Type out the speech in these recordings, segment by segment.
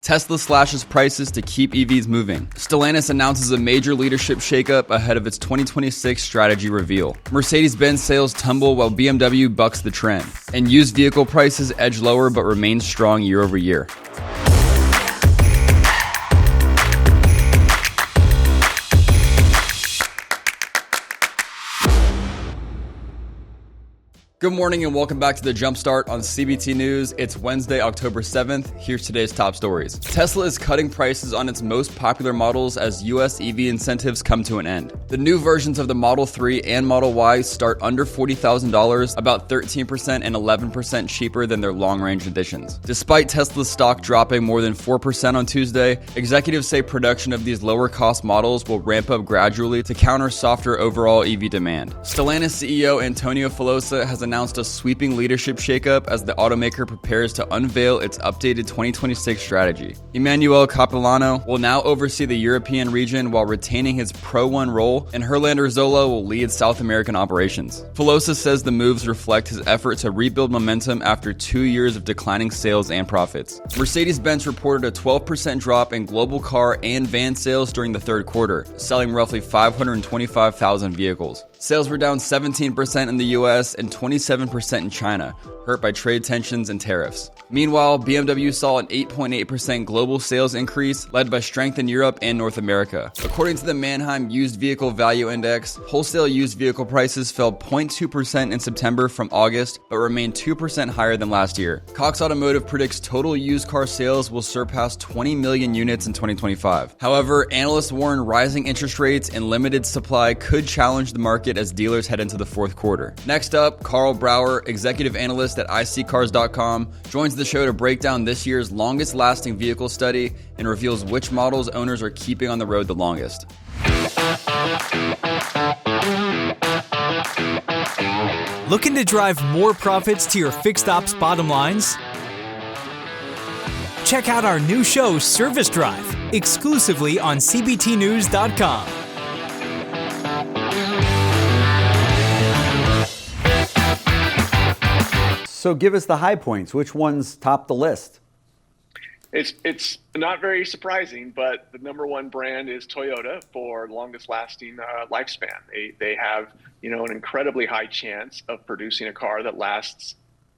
Tesla slashes prices to keep EVs moving. Stellantis announces a major leadership shakeup ahead of its 2026 strategy reveal. Mercedes-Benz sales tumble while BMW bucks the trend. And used vehicle prices edge lower but remain strong year over year. Good morning and welcome back to the Jumpstart on CBT News. It's Wednesday, October 7th. Here's today's top stories. Tesla is cutting prices on its most popular models as US EV incentives come to an end. The new versions of the Model 3 and Model Y start under $40,000, about 13% and 11% cheaper than their long-range editions. Despite Tesla's stock dropping more than 4% on Tuesday, executives say production of these lower-cost models will ramp up gradually to counter softer overall EV demand. Stellantis CEO Antonio Filosa has announced a sweeping leadership shakeup as the automaker prepares to unveil its updated 2026 strategy. Emmanuel Capilano will now oversee the European region while retaining his Pro One role, and Herlander Zola will lead South American operations. Filosa says the moves reflect his effort to rebuild momentum after 2 years of declining sales and profits. Mercedes-Benz reported a 12% drop in global car and van sales during the third quarter, selling roughly 525,000 vehicles. Sales were down 17% in the US and 27% in China, hurt by trade tensions and tariffs. Meanwhile, BMW saw an 8.8% global sales increase, led by strength in Europe and North America. According to the Manheim Used Vehicle Value Index, wholesale used vehicle prices fell 0.2% in September from August, but remained 2% higher than last year. Cox Automotive predicts total used car sales will surpass 20 million units in 2025. However, analysts warn rising interest rates and limited supply could challenge the market as dealers head into the fourth quarter. Next up, Carl Brower, executive analyst at iSeeCars.com, joins the show to break down this year's longest lasting vehicle study and reveals which models owners are keeping on the road the longest. Looking to drive more profits to your fixed ops bottom lines? Check out our new show, Service Drive, exclusively on CBTnews.com. So give us the high points. Which ones top the list? It's not very surprising, but the number one brand is Toyota for longest lasting lifespan. They have an incredibly high chance of producing a car that lasts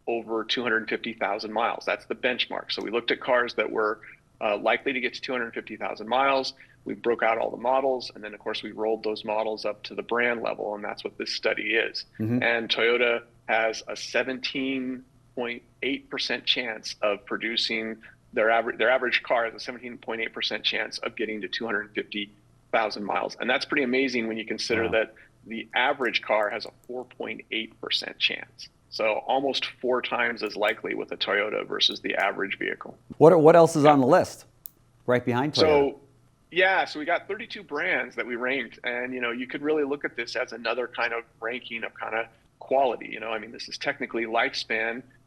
over 250,000 miles. That's the benchmark. So we looked at cars that were likely to get to 250,000 miles. We broke out all the models, and then of course we rolled those models up to the brand level, and that's what this study is. And Toyota has a 17.8% chance of producing their average car has a 17.8% chance of getting to 250,000 miles. And that's pretty amazing when you consider that the average car has a 4.8% chance. So almost 4 times as likely with a Toyota versus the average vehicle. What else is on the list right behind Toyota? So we got 32 brands that we ranked, and you could really look at this as another kind of ranking of kind of quality. This is technically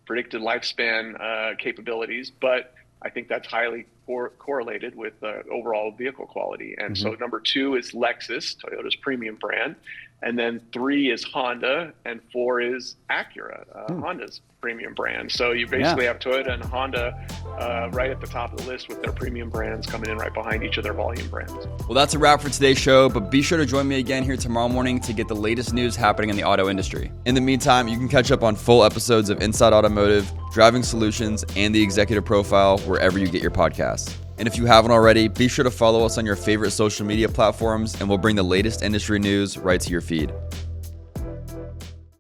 predicted lifespan capabilities, but I think that's highly correlated with overall vehicle quality. And so number 2 is Lexus, Toyota's premium brand. And then 3 is Honda, and 4 is Acura, Honda's premium brand. So you basically have Toyota and Honda right at the top of the list with their premium brands coming in right behind each of their volume brands. Well, that's a wrap for today's show, but be sure to join me again here tomorrow morning to get the latest news happening in the auto industry. In the meantime, you can catch up on full episodes of Inside Automotive, Driving Solutions, and The Executive Profile wherever you get your podcasts. And if you haven't already, be sure to follow us on your favorite social media platforms, and we'll bring the latest industry news right to your feed.